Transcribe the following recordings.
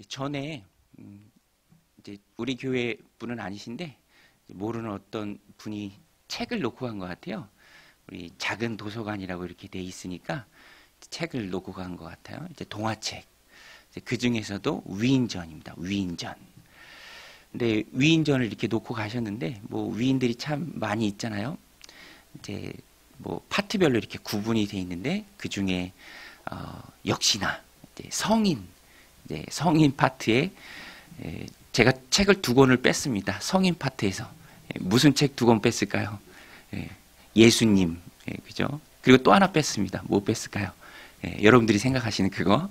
전에 이제 우리 교회 분은 아니신데 모르는 어떤 분이 책을 놓고 간 것 같아요. 우리 작은 도서관이라고 이렇게 돼 있으니까 책을 놓고 간 것 같아요. 이제 동화책. 그 중에서도 위인전입니다. 위인전. 근데 위인전을 이렇게 놓고 가셨는데 뭐 위인들이 참 많이 있잖아요. 이제 뭐 파트별로 이렇게 구분이 돼 있는데 그 중에 역시나 이제 성인 파트에 제가 책을 2권을 뺐습니다. 성인 파트에서 무슨 책 2권 뺐을까요? 예수님, 그죠? 그리고 또 하나 뺐습니다. 뭐 뺐을까요? 여러분들이 생각하시는 그거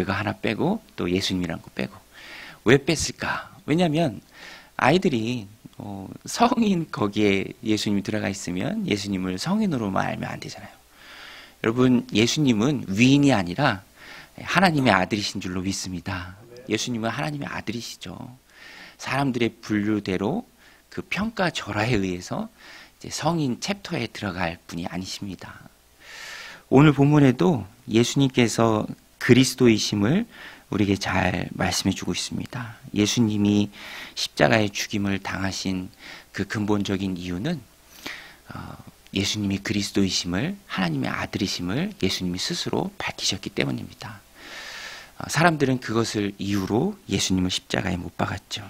하나 빼고 또 예수님이란 거 빼고 왜 뺐을까? 왜냐하면 아이들이 성인 거기에 예수님이 들어가 있으면 예수님을 성인으로만 알면 안 되잖아요. 여러분, 예수님은 위인이 아니라 하나님의 아들이신 줄로 믿습니다. 예수님은 하나님의 아들이시죠. 사람들의 분류대로 그 평가절하에 의해서 이제 성인 챕터에 들어갈 분이 아니십니다. 오늘 본문에도 예수님께서 그리스도이심을 우리에게 잘 말씀해 주고 있습니다. 예수님이 십자가의 죽임을 당하신 그 근본적인 이유는 예수님이 그리스도이심을, 하나님의 아들이심을 예수님이 스스로 밝히셨기 때문입니다. 사람들은 그것을 이유로 예수님을 십자가에 못 박았죠.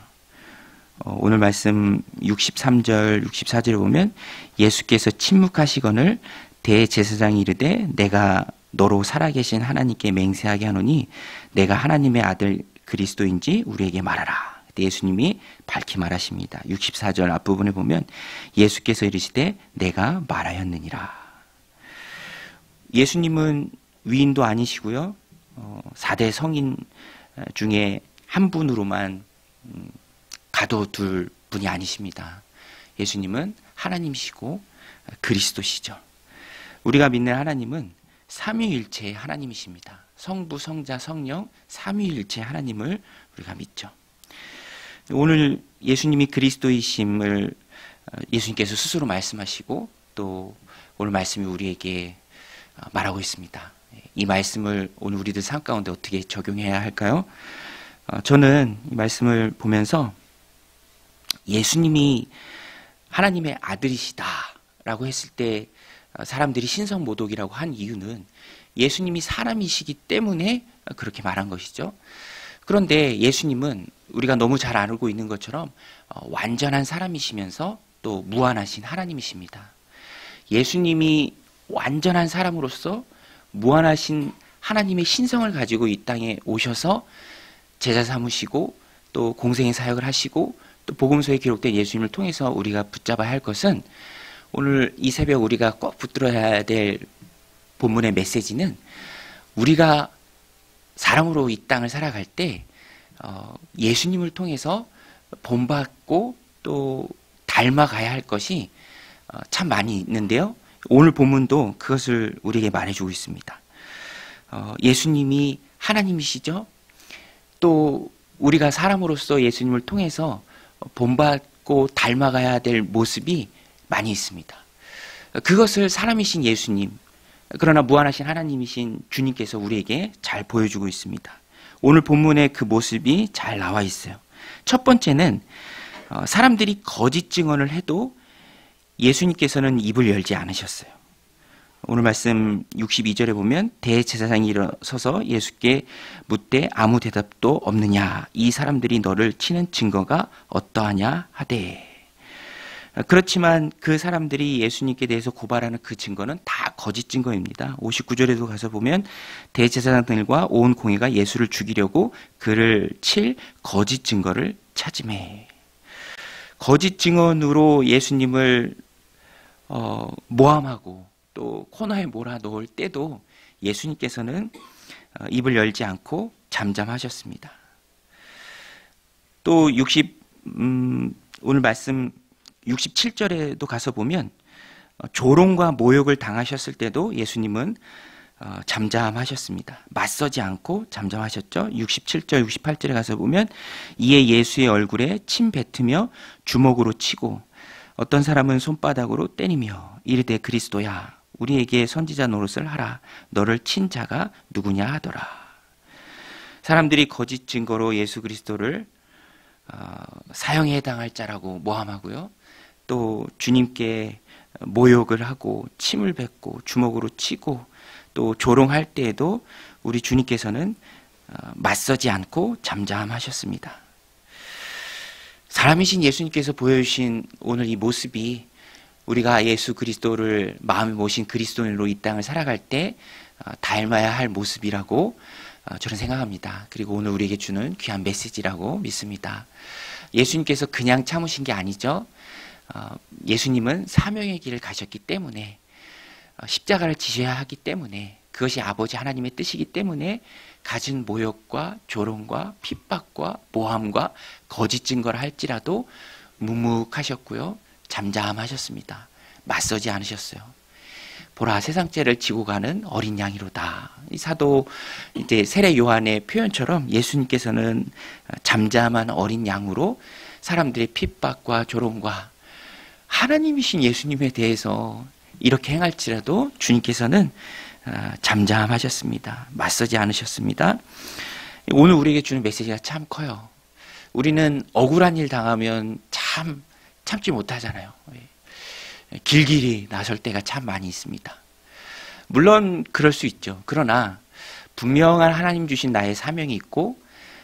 오늘 말씀 63절, 64절에 보면 예수께서 침묵하시거늘 대제사장이 이르되 내가 너로 살아계신 하나님께 맹세하게 하노니 내가 하나님의 아들 그리스도인지 우리에게 말하라. 예수님이 밝히 말하십니다. 64절 앞부분에 보면 예수께서 이르시되 내가 말하였느니라. 예수님은 위인도 아니시고요. 4대 성인 중에 한 분으로만 가둬둘 분이 아니십니다. 예수님은 하나님이시고 그리스도시죠. 우리가 믿는 하나님은 삼위일체의 하나님이십니다. 성부, 성자, 성령 삼위일체의 하나님을 우리가 믿죠. 오늘 예수님이 그리스도이심을 예수님께서 스스로 말씀하시고 또 오늘 말씀이 우리에게 말하고 있습니다. 이 말씀을 오늘 우리들 삶 가운데 어떻게 적용해야 할까요? 저는 이 말씀을 보면서 예수님이 하나님의 아들이시다라고 했을 때 사람들이 신성모독이라고 한 이유는 예수님이 사람이시기 때문에 그렇게 말한 것이죠. 그런데 예수님은 우리가 너무 잘 알고 있는 것처럼 완전한 사람이시면서 또 무한하신 하나님이십니다. 예수님이 완전한 사람으로서 무한하신 하나님의 신성을 가지고 이 땅에 오셔서 제자 삼으시고 또 공생의 사역을 하시고 또 복음서에 기록된 예수님을 통해서 우리가 붙잡아야 할 것은 오늘 이 새벽 우리가 꼭 붙들어야 될 본문의 메시지는 우리가 사람으로 이 땅을 살아갈 때 예수님을 통해서 본받고 또 닮아가야 할 것이 참 많이 있는데요. 오늘 본문도 그것을 우리에게 말해주고 있습니다. 예수님이 하나님이시죠. 또 우리가 사람으로서 예수님을 통해서 본받고 닮아가야 될 모습이 많이 있습니다. 그것을 사람이신 예수님, 그러나 무한하신 하나님이신 주님께서 우리에게 잘 보여주고 있습니다. 오늘 본문에 그 모습이 잘 나와 있어요. 첫 번째는 사람들이 거짓 증언을 해도 예수님께서는 입을 열지 않으셨어요. 오늘 말씀 62절에 보면 대제사장이 일어서서 예수께 묻되 아무 대답도 없느냐, 이 사람들이 너를 치는 증거가 어떠하냐 하되. 그렇지만 그 사람들이 예수님께 대해서 고발하는 그 증거는 다 거짓 증거입니다. 59절에도 가서 보면 대제사장들과 온 공회가 예수를 죽이려고 그를 칠 거짓 증거를 찾으매. 거짓 증언으로 예수님을 모함하고 또 코너에 몰아넣을 때도 예수님께서는 입을 열지 않고 잠잠하셨습니다. 또 오늘 말씀 67절에도 가서 보면 조롱과 모욕을 당하셨을 때도 예수님은 잠잠하셨습니다. 맞서지 않고 잠잠하셨죠. 67절, 68절에 가서 보면 이에 예수의 얼굴에 침 뱉으며 주먹으로 치고 어떤 사람은 손바닥으로 때리며 이르되 그리스도야 우리에게 선지자 노릇을 하라. 너를 친 자가 누구냐 하더라. 사람들이 거짓 증거로 예수 그리스도를 사형에 해당할 자라고 모함하고요. 또 주님께 모욕을 하고 침을 뱉고 주먹으로 치고 또 조롱할 때에도 우리 주님께서는 맞서지 않고 잠잠하셨습니다. 사람이신 예수님께서 보여주신 오늘 이 모습이 우리가 예수 그리스도를 마음에 모신 그리스도인으로 이 땅을 살아갈 때 닮아야 할 모습이라고 저는 생각합니다. 그리고 오늘 우리에게 주는 귀한 메시지라고 믿습니다. 예수님께서 그냥 참으신 게 아니죠. 예수님은 사명의 길을 가셨기 때문에 십자가를 지셔야 하기 때문에 그것이 아버지 하나님의 뜻이기 때문에 가진 모욕과 조롱과 핍박과 모함과 거짓 증거를 할지라도 묵묵하셨고요. 잠잠하셨습니다. 맞서지 않으셨어요. 보라, 세상 죄를 지고 가는 어린 양이로다. 이 사도 이제 세례 요한의 표현처럼 예수님께서는 잠잠한 어린 양으로 사람들의 핍박과 조롱과 하나님이신 예수님에 대해서 이렇게 행할지라도 주님께서는 잠잠하셨습니다. 맞서지 않으셨습니다. 오늘 우리에게 주는 메시지가 참 커요. 우리는 억울한 일 당하면 참지 못하잖아요. 길길이 나설 때가 참 많이 있습니다. 물론 그럴 수 있죠. 그러나 분명한 하나님 주신 나의 사명이 있고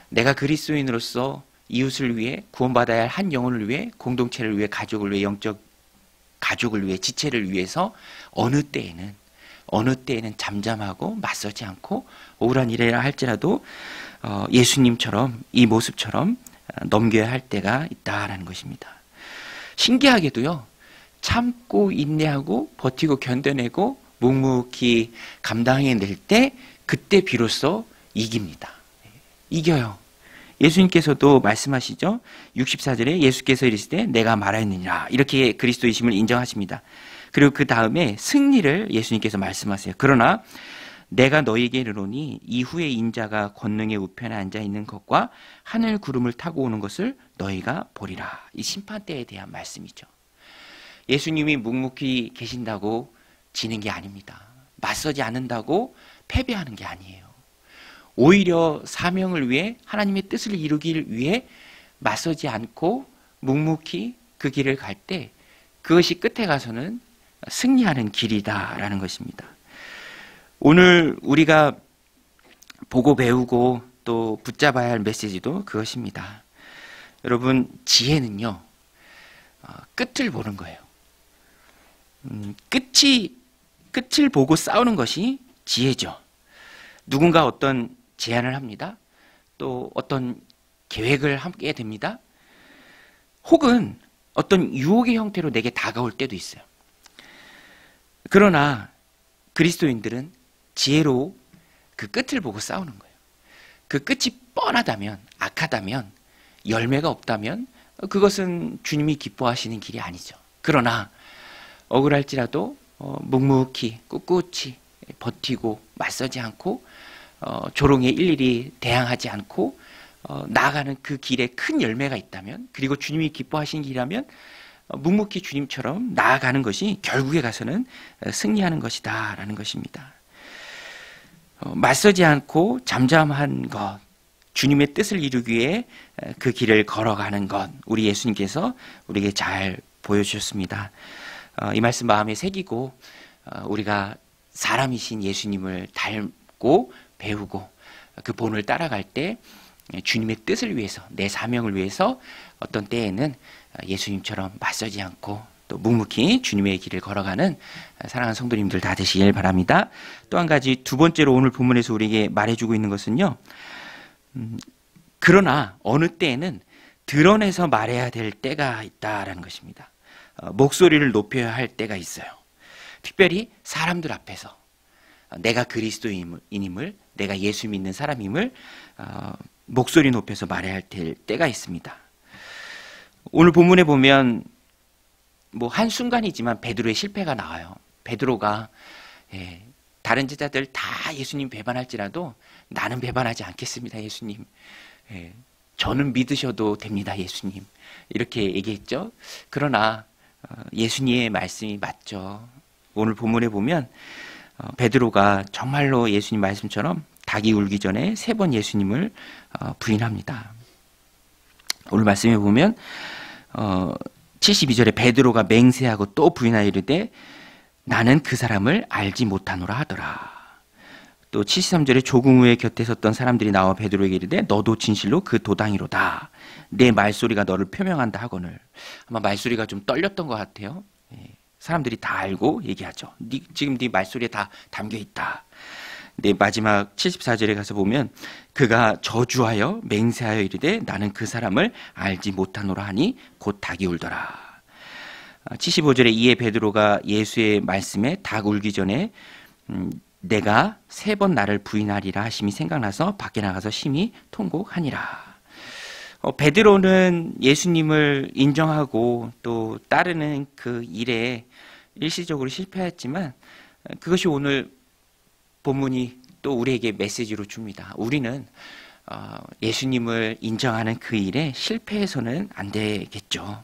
내가 그리스도인으로서 이웃을 위해 구원받아야 할 한 영혼을 위해 공동체를 위해 가족을 위해 영적 가족을 위해 지체를 위해서 어느 때에는 잠잠하고 맞서지 않고 억울한 일이라 할지라도 예수님처럼 이 모습처럼 넘겨야 할 때가 있다라는 것입니다. 신기하게도요. 참고 인내하고 버티고 견뎌내고 묵묵히 감당해낼 때 그때 비로소 이깁니다. 이겨요. 예수님께서도 말씀하시죠. 64절에 예수께서 이르시되 내가 말하였느니라 이렇게 그리스도이심을 인정하십니다. 그리고 그 다음에 승리를 예수님께서 말씀하세요. 그러나 내가 너희에게 이르노니 이후에 인자가 권능의 우편에 앉아있는 것과 하늘 구름을 타고 오는 것을 너희가 보리라. 이 심판대에 대한 말씀이죠. 예수님이 묵묵히 계신다고 지는 게 아닙니다. 맞서지 않는다고 패배하는 게 아니에요. 오히려 사명을 위해 하나님의 뜻을 이루길 위해 맞서지 않고 묵묵히 그 길을 갈 때 그것이 끝에 가서는 승리하는 길이다라는 것입니다. 오늘 우리가 보고 배우고 또 붙잡아야 할 메시지도 그것입니다. 여러분, 지혜는요, 끝을 보는 거예요. 끝을 보고 싸우는 것이 지혜죠. 누군가 어떤 제안을 합니다. 또 어떤 계획을 함께 됩니다. 혹은 어떤 유혹의 형태로 내게 다가올 때도 있어요. 그러나 그리스도인들은 지혜로 그 끝을 보고 싸우는 거예요. 그 끝이 뻔하다면, 악하다면, 열매가 없다면 그것은 주님이 기뻐하시는 길이 아니죠. 그러나 억울할지라도 묵묵히 꿋꿋이 버티고 맞서지 않고 조롱에 일일이 대항하지 않고 나아가는 그 길에 큰 열매가 있다면, 그리고 주님이 기뻐하시는 길이라면 묵묵히 주님처럼 나아가는 것이 결국에 가서는 승리하는 것이다 라는 것입니다. 맞서지 않고 잠잠한 것, 주님의 뜻을 이루기 위해 그 길을 걸어가는 것, 우리 예수님께서 우리에게 잘 보여주셨습니다. 이 말씀 마음에 새기고 우리가 사람이신 예수님을 닮고 배우고 그 본을 따라갈 때 주님의 뜻을 위해서, 내 사명을 위해서 어떤 때에는 예수님처럼 맞서지 않고 또 묵묵히 주님의 길을 걸어가는 사랑하는 성도님들 다 되시길 바랍니다. 또 한 가지, 두 번째로 오늘 본문에서 우리에게 말해주고 있는 것은요, 그러나 어느 때에는 드러내서 말해야 될 때가 있다라는 것입니다. 목소리를 높여야 할 때가 있어요. 특별히 사람들 앞에서 내가 그리스도인임을, 내가 예수 믿는 사람임을 목소리 높여서 말해야 할 때가 있습니다. 오늘 본문에 보면 한순간이지만 베드로의 실패가 나와요. 베드로가 다른 제자들 다 예수님 배반할지라도 나는 배반하지 않겠습니다, 예수님. 저는 믿으셔도 됩니다, 예수님. 이렇게 얘기했죠. 그러나 예수님의 말씀이 맞죠. 오늘 본문에 보면 베드로가 정말로 예수님 말씀처럼 닭이 울기 전에 3번 예수님을 부인합니다. 오늘 말씀해 보면 72절에 베드로가 맹세하고 또 부인하여 이르되 나는 그 사람을 알지 못하노라 하더라. 또 73절에 조금 후에 곁에 섰던 사람들이 나와 베드로에게 이르되 너도 진실로 그 도당이로다. 내 말소리가 너를 표명한다 하거늘. 아마 말소리가 좀 떨렸던 것 같아요. 사람들이 다 알고 얘기하죠. 지금 네 말소리에 다 담겨 있다. 근데 마지막 74절에 가서 보면 그가 저주하여 맹세하여 이르되 나는 그 사람을 알지 못하노라 하니 곧 닭이 울더라. 75절에 이에 베드로가 예수의 말씀에 닭 울기 전에 내가 3번 나를 부인하리라 하심이 생각나서 밖에 나가서 심히 통곡하니라. 베드로는 예수님을 인정하고 또 따르는 그 일에 일시적으로 실패했지만 그것이 오늘 본문이 또 우리에게 메시지로 줍니다. 우리는 예수님을 인정하는 그 일에 실패해서는 안 되겠죠.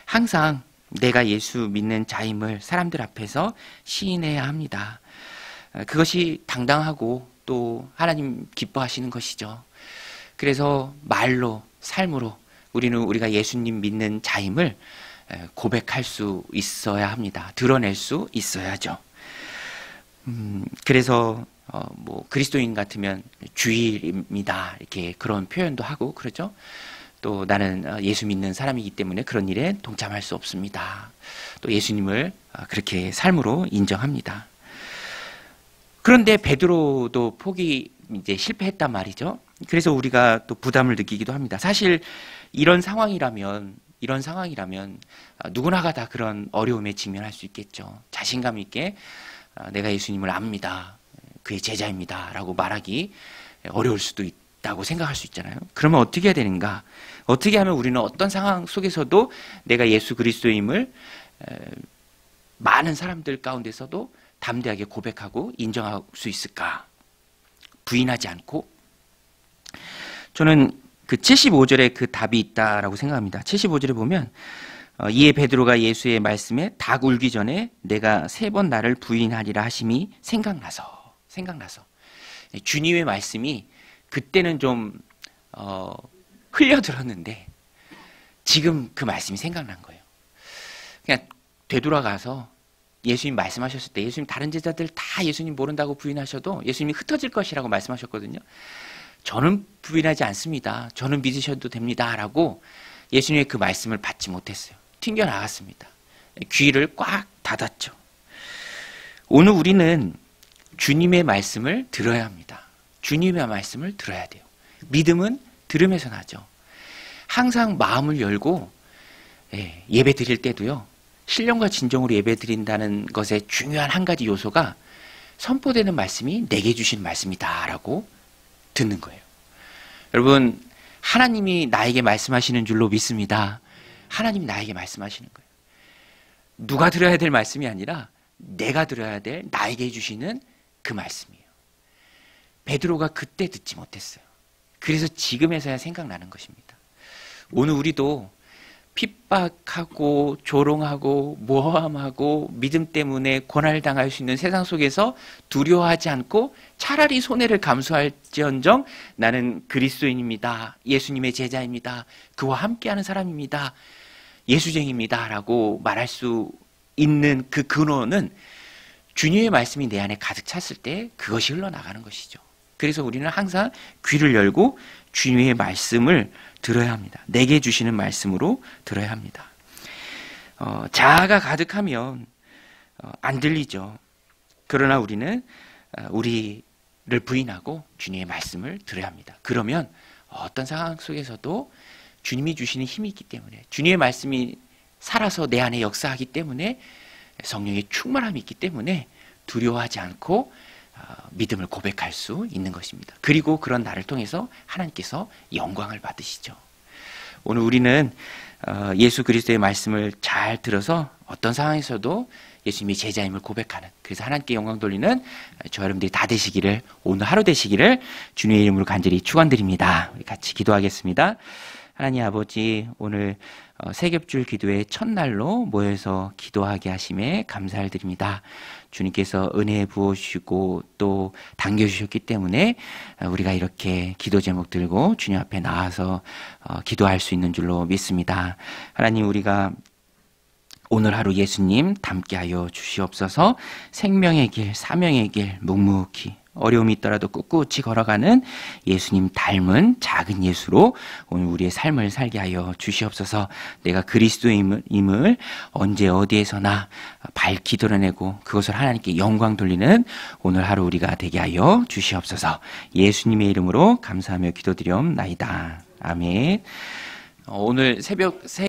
항상 내가 예수 믿는 자임을 사람들 앞에서 시인해야 합니다. 그것이 당당하고 또 하나님 기뻐하시는 것이죠. 그래서 말로 삶으로 우리는 우리가 예수님 믿는 자임을 고백할 수 있어야 합니다. 드러낼 수 있어야죠. 그래서 뭐 그리스도인 같으면 주일입니다 이렇게 그런 표현도 하고 그러죠. 또 나는 예수 믿는 사람이기 때문에 그런 일에 동참할 수 없습니다. 또 예수님을 그렇게 삶으로 인정합니다. 그런데 베드로도 포기 이제 실패했단 말이죠. 그래서 우리가 또 부담을 느끼기도 합니다. 사실 이런 상황이라면 누구나가 다 그런 어려움에 직면할 수 있겠죠. 자신감 있게 내가 예수님을 압니다. 그의 제자입니다. 라고 말하기 어려울 수도 있다고 생각할 수 있잖아요. 그러면 어떻게 해야 되는가? 어떻게 하면 우리는 어떤 상황 속에서도 내가 예수 그리스도임을 많은 사람들 가운데서도 담대하게 고백하고 인정할 수 있을까? 부인하지 않고. 저는 그 75절에 그 답이 있다라고 생각합니다. 75절에 보면 이에 베드로가 예수의 말씀에 닭 울기 전에 내가 3번 나를 부인하리라 하심이 생각나서 주님의 말씀이 그때는 좀 흘려들었는데 지금 그 말씀이 생각난 거예요. 그냥 되돌아가서 예수님 말씀하셨을 때 예수님 다른 제자들 다 예수님 모른다고 부인하셔도 예수님이 흩어질 것이라고 말씀하셨거든요. 저는 부인하지 않습니다. 저는 믿으셔도 됩니다. 라고 예수님의 그 말씀을 받지 못했어요. 튕겨나갔습니다. 귀를 꽉 닫았죠. 오늘 우리는 주님의 말씀을 들어야 합니다. 주님의 말씀을 들어야 돼요. 믿음은 들음에서 나죠. 항상 마음을 열고 예배 드릴 때도요. 신령과 진정으로 예배 드린다는 것의 중요한 한 가지 요소가 선포되는 말씀이 내게 주신 말씀이다 라고 듣는 거예요. 여러분 하나님이 나에게 말씀하시는 줄로 믿습니다. 하나님이 나에게 말씀하시는 거예요. 누가 들어야 될 말씀이 아니라 내가 들어야 될 나에게 주시는 그 말씀이에요. 베드로가 그때 듣지 못했어요. 그래서 지금에서야 생각나는 것입니다. 오늘 우리도 핍박하고 조롱하고 모함하고 믿음 때문에 고난을 당할 수 있는 세상 속에서 두려워하지 않고 차라리 손해를 감수할지언정 나는 그리스도인입니다. 예수님의 제자입니다. 그와 함께하는 사람입니다. 예수쟁입니다. 라고 말할 수 있는 그 근원은 주님의 말씀이 내 안에 가득 찼을 때 그것이 흘러나가는 것이죠. 그래서 우리는 항상 귀를 열고 주님의 말씀을 들어야 합니다. 내게 주시는 말씀으로 들어야 합니다. 자아가 가득하면 안 들리죠. 그러나 우리는 우리를 부인하고 주님의 말씀을 들어야 합니다. 그러면 어떤 상황 속에서도 주님이 주시는 힘이 있기 때문에 주님의 말씀이 살아서 내 안에 역사하기 때문에 성령의 충만함이 있기 때문에 두려워하지 않고 믿음을 고백할 수 있는 것입니다. 그리고 그런 나를 통해서 하나님께서 영광을 받으시죠. 오늘 우리는 예수 그리스도의 말씀을 잘 들어서 어떤 상황에서도 예수님이 제자임을 고백하는, 그래서 하나님께 영광 돌리는 저 여러분들이 다 되시기를, 오늘 하루 되시기를 주님의 이름으로 간절히 축원드립니다. 우리 같이 기도하겠습니다. 하나님 아버지, 오늘 세겹줄 기도의 첫날로 모여서 기도하게 하심에 감사를 드립니다. 주님께서 은혜 부어주시고 또 당겨주셨기 때문에 우리가 이렇게 기도 제목 들고 주님 앞에 나와서 기도할 수 있는 줄로 믿습니다. 하나님, 우리가 오늘 하루 예수님 닮게 하여 주시옵소서. 생명의 길, 사명의 길 묵묵히 어려움이 있더라도 꿋꿋이 걸어가는 예수님 닮은 작은 예수로 오늘 우리의 삶을 살게 하여 주시옵소서. 내가 그리스도임을 언제 어디에서나 밝히 드러내고 그것을 하나님께 영광 돌리는 오늘 하루 우리가 되게 하여 주시옵소서. 예수님의 이름으로 감사하며 기도드리옵나이다. 아멘. 오늘 새벽